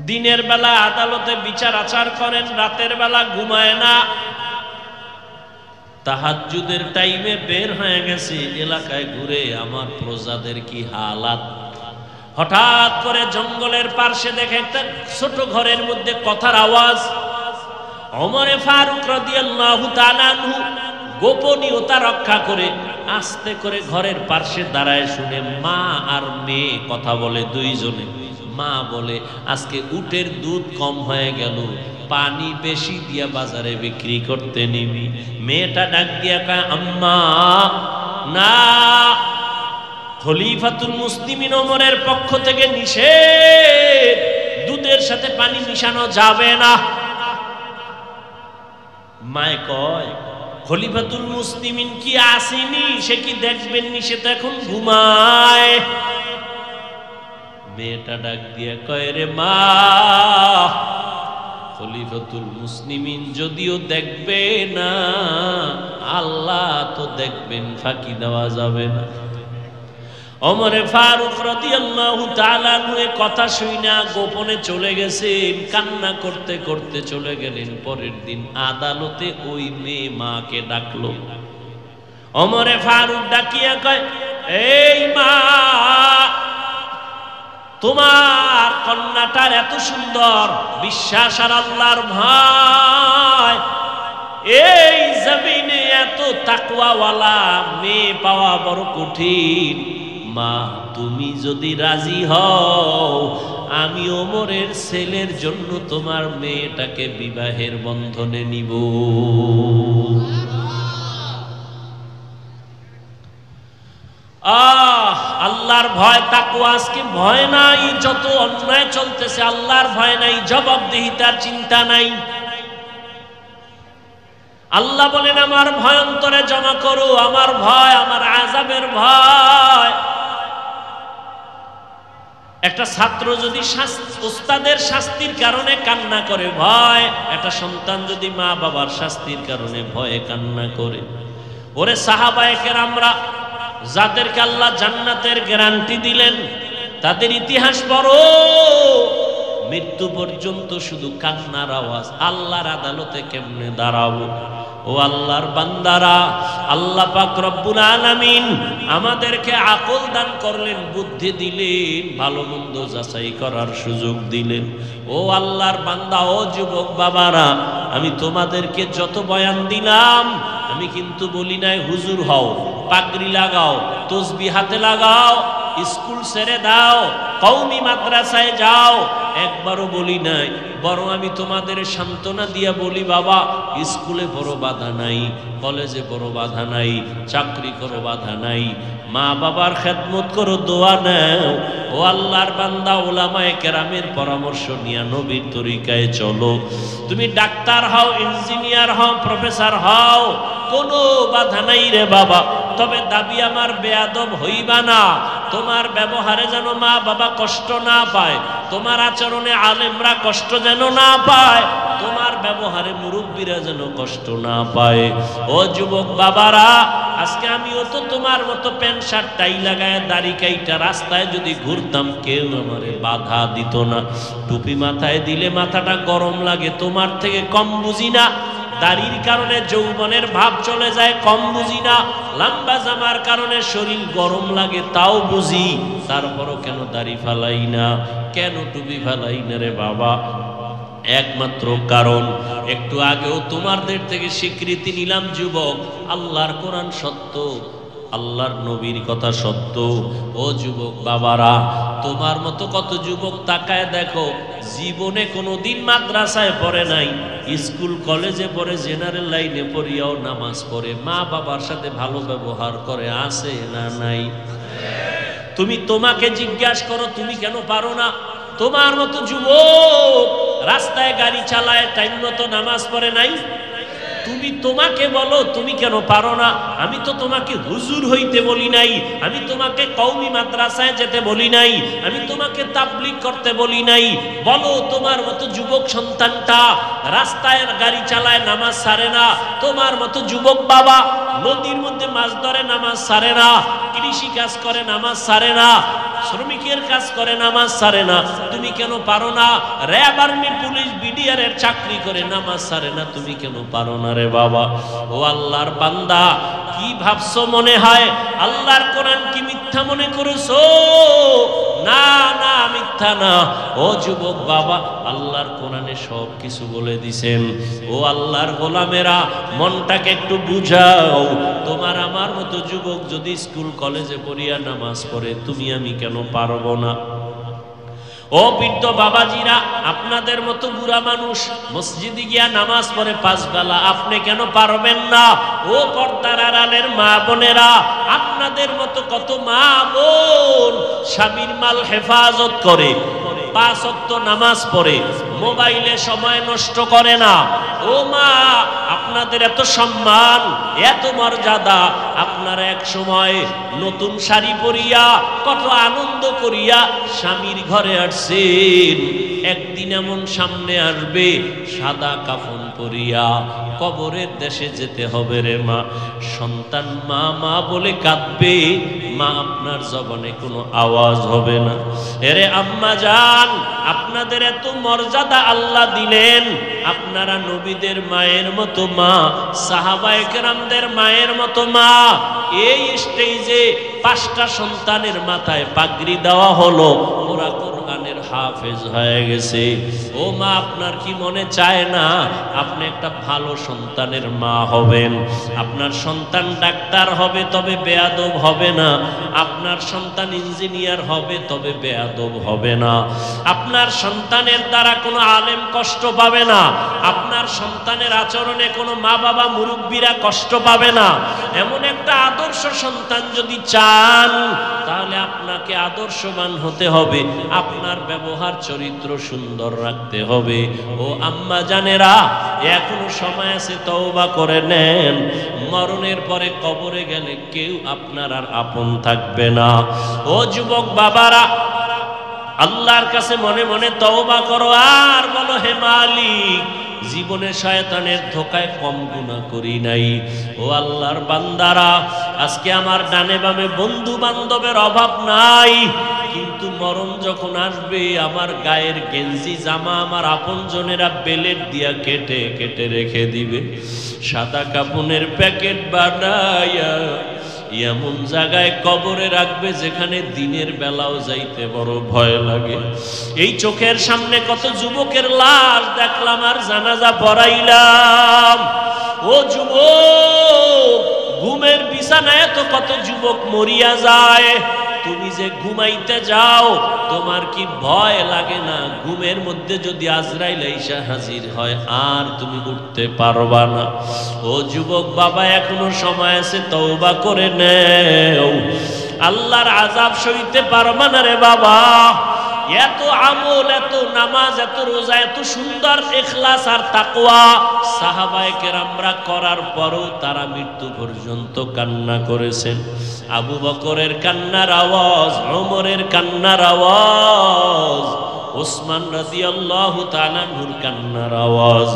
দিনের বেলা আদালতে বিচার আচার করেন, রাতের বেলা ঘুমায় না। তাহাজ্জুদের টাইমে বের হয়ে গেছে এলাকায় ঘুরে, আমার প্রজাদের কি হালাত। হঠাৎ করে জঙ্গলের পার্শ্বে দেখে একটা ছোট ঘরের মধ্যে কথার আওয়াজ। ওমরে ফারুক রাদিয়াল্লাহু তাআলা আনহু গোপনীয়তা রক্ষা করে আস্তে করে ঘরের পার্শ্বে দাঁড়ায়, শুনে মা আর মেয়ে কথা বলে দুইজনে। মা বলে, আজকে উটের দুধ কম হয়ে গেল, পানি বেশি দিয়া বাজারে বিক্রি করতে নিবি। মেয়েটা ডাক দিয়া কয়, আম্মা না, খলিফাতুল মুসলিমিন ওমরের পক্ষ থেকে নিষেধ, দুধের সাথে পানি মিশানো যাবে না। মায়ে কয়, খলিফাতুল মুসলিমিন কি আসেনি, সে কি দেখবেননি, সে তো এখন ঘুমায়। মেয়েটা ডাক দিয়ে কয়, রে মা, খলিফাতুল মুসলিমিন যদিও দেখবে না, আল্লাহ তো দেখবেন, ফাঁকি দেওয়া যাবে না। ওমরে ফারুক রাদিয়াল্লাহু তাআলা আনহু কথা শুইনা গোপনে চলে গেছেন, কান্না করতে করতে চলে গেলেন। পরের দিন আদালতে ওই মেয়ে মাকে ডাকলো। ওমরে ফারুক ডাকিয়া কয়, এই মা, তোমার কন্যাটার এত সুন্দর বিশ্বাস আর আল্লাহর ভয়, এই জমিনে এত তাকওয়াওয়ালা মেয়ে পাওয়া বড় কঠিন। মা, তুমি যদি রাজি হও, আমি ওমরের ছেলের জন্য তোমার মেয়েটাকে বিবাহের বন্ধনে নিব। আল্লাহর ভয়, তাকওয়া আজকে ভয় নাই। যত অন্যায় চলতেছে আল্লাহর ভয় নাই, জবাবদিহিতার চিন্তা নাই। আল্লাহ বলেন, আমার ভয় অন্তরে জমা করো, আমার ভয়, আমার আযাবের ভয়। একটা ছাত্র যদি উস্তাদের শাস্তির কারণে কান্না করে ভয়, একটা সন্তান যদি মা বাবার শাস্তির কারণে ভয়ে কান্না করে। ওরে সাহাবায়ে কেরামরা, যাদেরকে আল্লাহ জান্নাতের গ্যারান্টি দিলেন, তাদের ইতিহাস পড়ো, মৃত্যু পর্যন্ত শুধু কান্নার আওয়াজ। আল্লাহর আদালতে কেমনে দাঁড়াবো? ও আল্লাহর বান্দারা, আল্লাহ পাক রব্বুল আলামিন আমাদেরকে আকল দান করলেন, বুদ্ধি দিলেন, ভালো মন্দ যাচাই করার সুযোগ দিলেন। ও আল্লাহর বান্দা, ও যুবক বাবারা, আমি তোমাদেরকে যত বয়ান দিলাম, আমি কিন্তু বলি নাই হুজুর হও, পাগড়ি লাগাও, তসবিহ হাতে লাগাও, স্কুল ছেড়ে দাও, কওমি মাদ্রাসায় যাও, একবারও বলি নাই। বরং আমি তোমাদের সান্ত্বনা দিয়া বলি, বাবা, স্কুলে বড় বাধা নাই, কলেজে বড় বাধা নাই, চাকরি করো বাধা নাই, মা বাবার খেদমত করো, দোয়া নাও। ও আল্লাহর বান্দা, উলামায়ে কেরামের পরামর্শ নিয়ে নবীর তরিকায় চলো। তুমি ডাক্তার হও, ইঞ্জিনিয়ার হও, প্রফেসর হও, কোনো বাধা নাই রে বাবা। তবে দাবি আমার বেয়াদব হইবা না, তোমার ব্যবহারে যেন মা বাবা কষ্ট না পায়, তোমার আচরণে আলেমরা কষ্ট যেন না পায়, তোমার ব্যবহারে মুরব্বীরা যেন কষ্ট না পায়। ও যুবক বাবারা, আজকে আমিও তো তোমার মতো প্যান্ট শার্ট টাই লাগায় দাড়ি কাইটা রাস্তায় যদি ঘুরতাম, কেউ আমারে বাধা দিত না। টুপি মাথায় দিলে মাথাটা গরম লাগে, তোমার থেকে কম বুঝি না। দাড়ির কারণে যৌবনের ভাব চলে যায়, কম বুঝি না। লম্বা জামার কারণে শরীর গরম লাগে, তাও বুঝি। তারপরও কেন দাড়ি ফালাই না, কেন টুপি ফালাই না রে বাবা? একমাত্র কারণ, একটু আগেও তোমাদের থেকে স্বীকৃতি নিলাম যুবক, আল্লাহর কোরআন সত্য, আল্লাহর নবীর কথা সত্য। ও যুবক বাবারা, তোমার মতো কত যুবক তাকায় দেখো, জীবনে কোনোদিন মাদ্রাসায় পড়ে নাই, স্কুল কলেজে পড়ে, জেনারেল লাইনে পড়িয়াও নামাজ পড়ে, মা বাবার সাথে ভালো ব্যবহার করে, আছে না নাই? তুমি তোমাকে জিজ্ঞাসা করো, তুমি কেন পারো না? তোমার মতো যুবক রাস্তায় গাড়ি চালায়, টাইম মতো নামাজ পড়ে নাই। তুমি তোমাকে বলো, তুমি কেন পারো না? আমি তো তোমাকে হুজুর হইতে বলি নাই, আমি তোমাকে কওমি মাদ্রাসায় যেতে বলি নাই, আমি তোমাকে তাবলীগ করতে বলি নাই। বলো, তোমার মতো যুবক সন্তানটা রাস্তায় গাড়ি চালায়, নামাজ ছাড়ে না। তোমার মতো যুবক বাবা নদীর মধ্যে মাছ ধরে, নামাজ ছাড়ে না। কৃষি কাজ করে, নামাজ ছাড়ে না। শ্রমিকের কাজ করে, নামাজ ছাড়ে না। তুমি কেন পারো না? র্যাব, আর্মি, পুলিশ, বিডিআর এর চাকরি করে, নামাজ ছাড়ে না। তুমি কেন পারো না রে বাবা? ও আল্লাহর বান্দা, কি ভাবছো মনে হয় আল্লাহর কোরআন কি মিথ্যা মনে করেছো? না না, মিথ্যা না। ও যুবক বাবা, আল্লাহর কোরআনে সব কিছু বলে দিছেন। ও আল্লাহর গোলামেরা, মনটাকে একটু বুঝাও। তোমার আমার মতো যুবক যদি স্কুল কলেজে পড়িয়া নামাজ পড়ে, তুমি আমি কেন পারবো না? ও বৃদ্ধ বাবাজিরা, আপনাদের মতো বুড়া মানুষ মসজিদে গিয়া নামাজ পড়ে 5 বেলা, আপনি কেন পারবেন না? ও পর্দার আড়ালের মা বোনেরা, আপনাদের মতো কত মা বোন স্বামীর মাল হেফাজত করে, 5 ওয়াক্ত নামাজ পড়ে, মোবাইলে সময় নষ্ট করে না। ও মা, আপনাদের এত সম্মান, এত মর্যাদা, আপনারা এক সময় নতুন শাড়ি পরিয়া কত আনন্দ করিয়া স্বামীর ঘরে আসছেন, একদিন এমন সামনে আসবে সাদা কাফন পরিয়া কবরের দেশে যেতে হবে রে মা। সন্তান মা মা বলে কাঁদবে, মা আপনার জবানে কোনো আওয়াজ হবে না। এরে আম্মা জান, আপনাদের এত মর্যাদা আল্লাহ দিলেন, আপনারা নবীদের মায়ের মতো মা, সাহাবায়ে কেরামদের মায়ের মতো মা। এই স্টেজে 5টা সন্তানের মাথায় পাগড়ি দেওয়া হলো, ওরা কোরআনের হাফেজ হয়ে গেছে। ও মা, আপনার কি মনে চায় না আপনি একটা ভালো সন্তানের মা হবেন? আপনার সন্তান ডাক্তার হবে তবে বেয়াদব হবে না, আপনার সন্তান ইঞ্জিনিয়ার হবে তবে বেয়াদব হবে না, আপনার সন্তানের দ্বারা কোনো আলেম কষ্ট পাবে না, আপনার সন্তানের আচরণে কোনো মা বাবা মুরব্বীরা কষ্ট পাবে না। এমন একটা আদর্শ সন্তান যদি চান, তাহলে আপনাকে আদর্শবান হতে হবে, আপনার ব্যবহার চরিত্র সুন্দর রাখতে হবে। ও আম্মা জানেরা, এখনো সময় আছে, তওবা করে নেন। মরণের পরে কবরে গেলে কেউ আপনার আর আপন থাকবে না। ও যুবক বাবারা, আল্লাহর কাছে মনে মনে তওবা করো আর বলো, হে মালিক, জীবনে শয়তানের ধোকায় কম গুনাহ করি নাই। ও আল্লাহর বান্দারা, আজকে আমার ডানে বামে বন্ধু বান্ধবের অভাব নাই, কিন্তু মরণ যখন আসবে আমার গায়ের গেঞ্জি জামা আমার আপনজনেরা বেলেট দিয়া কেটে কেটে রেখে দিবে, সাদা কাপনের প্যাকেট বানাইয়া এমন জায়গায় কবরে রাখবে যেখানে দিনের বেলাও যাইতে বড় ভয় লাগে। এই চোখের সামনে কত যুবকের লাশ দেখলাম আর জানাজা পড়াইলাম। ও যুবক, ঘুমের বিছানায় তো কত যুবক মরিয়া যায়, তুমি যে ঘুমাইতে যাও তোমার কি ভয় লাগে না? ঘুমের মধ্যে যদি আজরাইল এসে হাজির হয় আর তুমি উঠতে পারবা না। ও যুবক বাবা, এখনো সময় আছে, তওবা করে নেও। আল্লাহর আযাব সইতে পারবা না রে বাবা। এত আমল, এত নামাজ, এত রোজা, এত সুন্দর ইখলাস আর তাকওয়া সাহাবায়ে কেরামরা করার পরও তারা মৃত্যু পর্যন্ত কান্না করেছেন। আবু বকরের কান্নার আওয়াজ, ওমরের কান্নার আওয়াজ, ওসমান রাদিয়াল্লাহু তাআলা আনহুর কান্নার আওয়াজ।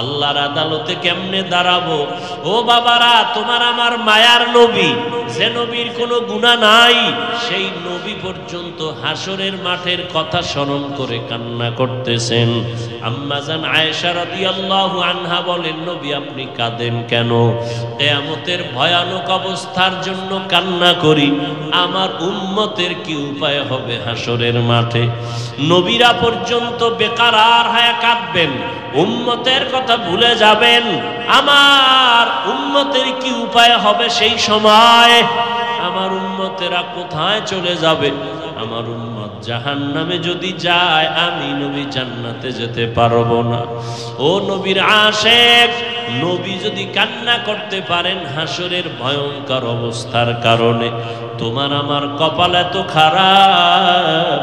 আল্লাহর আদালতে কেমনে দাঁড়াবো? ও বাবারা, তোমার আমার মায়ার নবী, যে নবীর কোনো গুনাহ নাই, সেই নবী পর্যন্ত হাসরের মাঠের কথা স্মরণ করে কান্না করতেছেন। আম্মা জান আয়েশা রাদিয়াল্লাহু আনহা বলেন, নবী আপনি কাঁদেন কেন? কিয়ামতের ভয়ানক অবস্থার জন্য কান্না করি, আমার উম্মতের কি উপায় হবে হাসরের মাঠে। নবীরা পর্যন্ত বেকারার হয়ে কাঁদবেন, উম্মতের কথা ভুলে যাবেন, আমার উম্মতের কি উপায় হবে সেই সময়? আমার উম্মতেরা কোথায় চলে যাবে? আমার উম্মত জাহান্নামে যদি যায়, আমি নবী জান্নাতে যেতে পারবো না। ও নবীর আশিক, নবী যদি কান্না করতে পারেন হাসরের ভয়ঙ্কর অবস্থার কারণে, তোমার আমার কপাল এত খারাপ,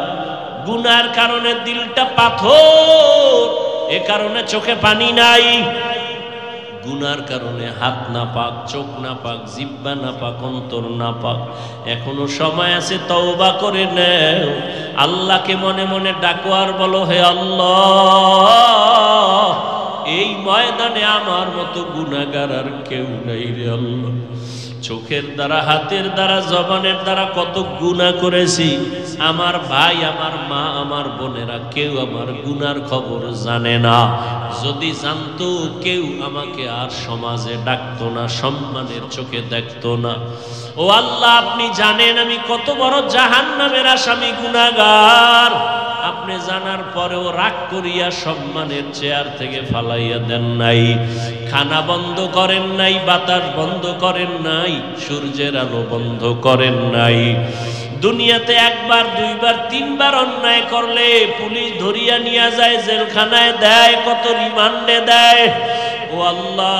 গুনার কারণে দিলটা পাথর, এ কারণে চোখে পানি নাই, গুনার কারণে হাত না পাক, চোখ না পাক, জিহ্বা না পাক, অন্তর না পাক। এখনো সময় আছে, তওবা করে নেও। আল্লাহকে মনে মনে ডাকো আর বলো, হে আল্লাহ, এই ময়দানে আমার মতো গুনাহগার আর কেউ নাই রে আল্লাহ। চোখের দ্বারা, হাতের দ্বারা, জবানের দ্বারা কত গুনাহ করেছি। আমার ভাই, আমার মা, আমার বোনেরা কেউ আমার গুনার খবর জানে না। যদি জানতো, কেউ আমাকে আর সমাজে ডাকতো না, সম্মানের চোখে দেখতো না। ও আল্লাহ, আপনি জানেন আমি কত বড় জাহান্নামের আসামি, গুনাহগার। আপনি জানার পরেও রাগ করিয়া সম্মানের চেয়ার থেকে ফালাইয়া দেন নাই, খানা বন্ধ করেন নাই, বাতাস বন্ধ করেন নাই, সূর্যের আলো বন্ধ করেন নাই। দুনিয়াতে একবার, দুইবার, তিনবার অন্যায় করলে পুলিশ ধরিয়া নিয়ে যায়, জেলখানায় দেয়, কত রিমান্ডে দেয়। ও আল্লাহ,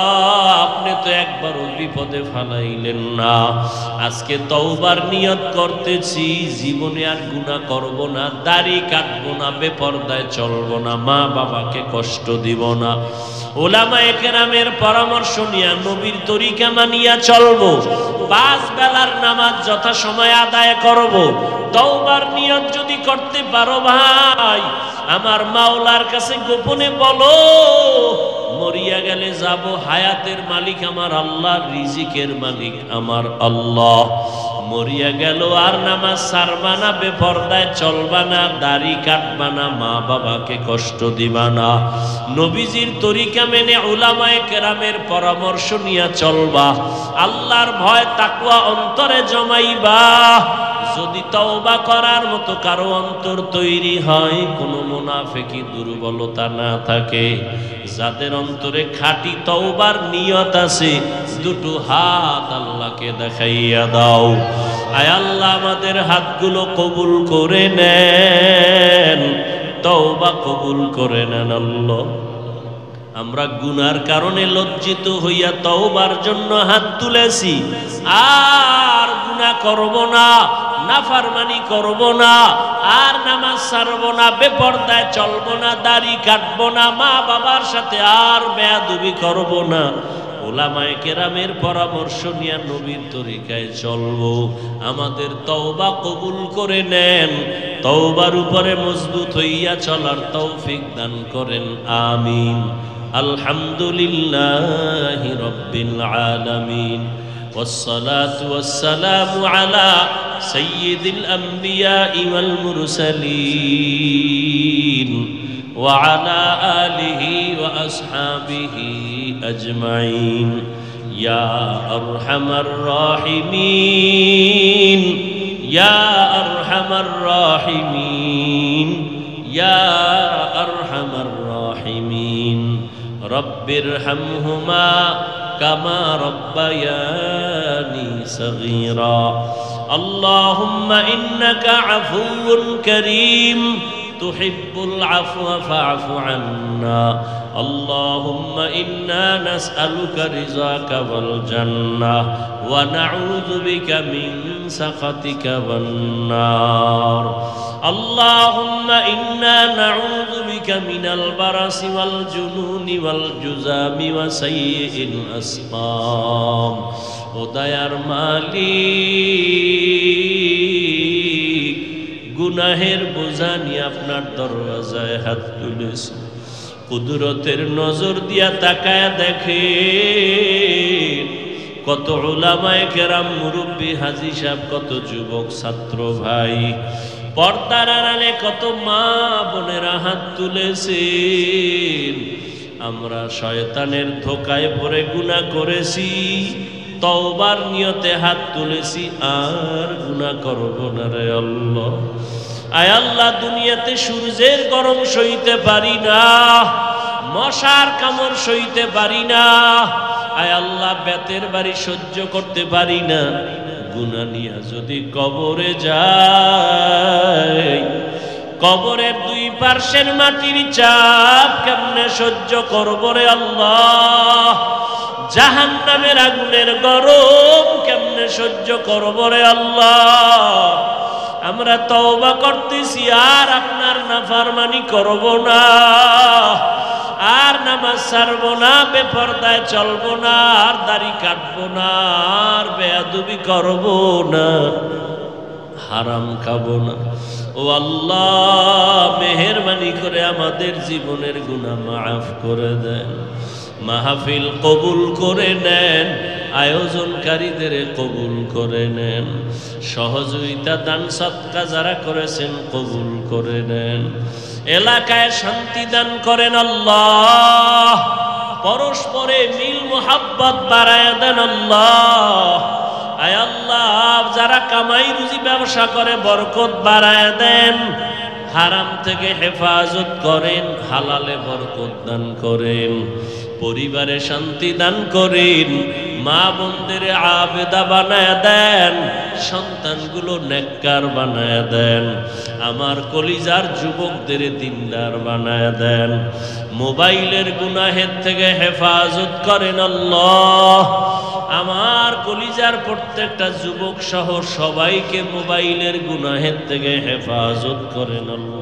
আপনি তো একবারও বিপদে ফালাইলেন না। আজকে তওবার নিয়ত করতেছি, জীবনে আর গুনাহ করব না, দাড়ি কাটবো না, বেপরদায় চলবো না, মা বাবাকে কষ্ট দিব না। উলামায়ে কেরামের পরামর্শ নিয়ে নবীর তরিকা মানিয়া চলবো, 5 বেলার নামাজ যথাসময়ে আদায় করব। তওবার নিয়ত যদি করতে পারো ভাই, আমার মাওলার কাছে গোপনে বলো, মরিয়া গেলে যাব, হায়াতের মালিক আমার আল্লাহ, রিজিকের মালিক আমার আল্লাহ। মরিয়া গেল আর নামাজ ছাড়বা না, বেপরদায় চলবা না, দাড়ি কাটবা না, মা বাবাকে কষ্ট দিবা না, নবীজির তরিকা মেনে উলামায়ে কেরামের পরামর্শ নিয়ে চলবা, আল্লাহর ভয় তাকওয়া অন্তরে জমাইবা। যদি তওবা করার মতো কারো অন্তর তৈরি হয়, কোনো মুনাফিকি দুর্বলতা না থাকে, যাদের অন্তরে খাঁটি তওবার নিয়ত আছে, দুটো হাত আল্লাহকে দেখাইয়া দাও। আয় আল্লাহ, আমাদের হাতগুলো কবুল করে নেন, তওবা কবুল করে নেন আল্লাহ। আমরা গুনার কারণে লজ্জিত হইয়া তওবার জন্য হাত তুলেছি, আর গুনাহ করব না, নাফরমানি করব না, আর নামাজ ছাড়ব না, বেপরদায় চলব না, দাড়ি কাটব না, মা বাবার সাথে আর বেয়াদবি করব না। উলামায়ে কেরামের পরামর্শ নিয়ে নবীর তরিকায় চলবো। আমাদের তওবা কবুল করে নেন, তওবার উপরে মজবুত হইয়া চলার তৌফিক দান করেন, আমিন। আলহামদুলিল্লাহি রাব্বিল আলামিন, والصلاة والسلام على سيد الأنبياء والمرسلين وعلى آله وأصحابه أجمعين يا أرحم الراحمين يا أرحم الراحمين يا أرحم الراحمين رب ارحمهما كما ربياني صغيرا اللهم إنك عفو كريم تحب العفو فاعف عنا اللهم إنا نسألك رضاك والجنة ونعوذ بك من سخطك والنار اللهم إنا نعوذ بك من البرص والجنون والجذام وسيء الأسقام وديار মালিক গুনাহের বোঝা নিয়ে আপনার দরওয়াজায় হাত তুলেছি কুদরতের নজর দিয়া তাকায় দেখেন কত উলামায়ে কেরাম মুরব্বী হাজী সাহেব কত যুবক ছাত্র ভাই পর্দার আড়ালে কত মা বোনেরা হাত তুলেছেন আমরা শয়তানের ধোকায় পড়ে গুনাহ করেছি তওবার নিয়তে হাত তুলেছি আর গুনাহ করব না রে আল্লাহ আয় আল্লাহ দুনিয়াতে সূর্যের গরম সইতে পারি না মশার কামড় সইতে পারি না আয় আল্লাহ বেতের বাড়ি সহ্য করতে পারি না গুনাহ নিয়ে যদি কবরে যাই কবরের দুই পার্শ্বের মাটির চাপ কেমনে সহ্য করব রে আল্লাহ জাহান্নামের আগুনের গরম কেমনে সহ্য করব রে আল্লাহ আমরা তওবা করতেছি আর আপনার নাফরমানি করব না আর নামাজ ছাড়ব না বেপরদায় চলব না আর দাড়ি কাটব না আর বেয়াদবি করব না হারাম খাব না ও আল্লাহ মেহেরবানি করে আমাদের জীবনের গুনাহ মাফ করে দেন মাহফিল কবুল করে নেন আয়োজনকারীদের কবুল করে নেন সহযোগিতা দান সদকা যারা করেছেন কবুল করে নেন এলাকায় শান্তি দান করেন আল্লাহ পরস্পরে মিল মোহাব্বত বাড়ায় দেন আল্লাহ আয় আল্লাহ যারা কামাই রুজি ব্যবসা করে বরকত বাড়ায় দেন হারাম থেকে হেফাজত করেন, হালালে বরকত দান করেন, পরিবারে শান্তি দান করেন, মা বোনদের আবেদা বানায় দেন, সন্তানগুলো নেককার বানায় দেন, আমার কলিজার যুবকদের দিনদার বানায় দেন, মোবাইলের গুনাহের থেকে হেফাজত করেন আল্লাহ। আমার কলিজার প্রত্যেকটা যুবক সহ সবাইকে মোবাইলের গুনাহের থেকে হেফাজত করেন আল্লাহ।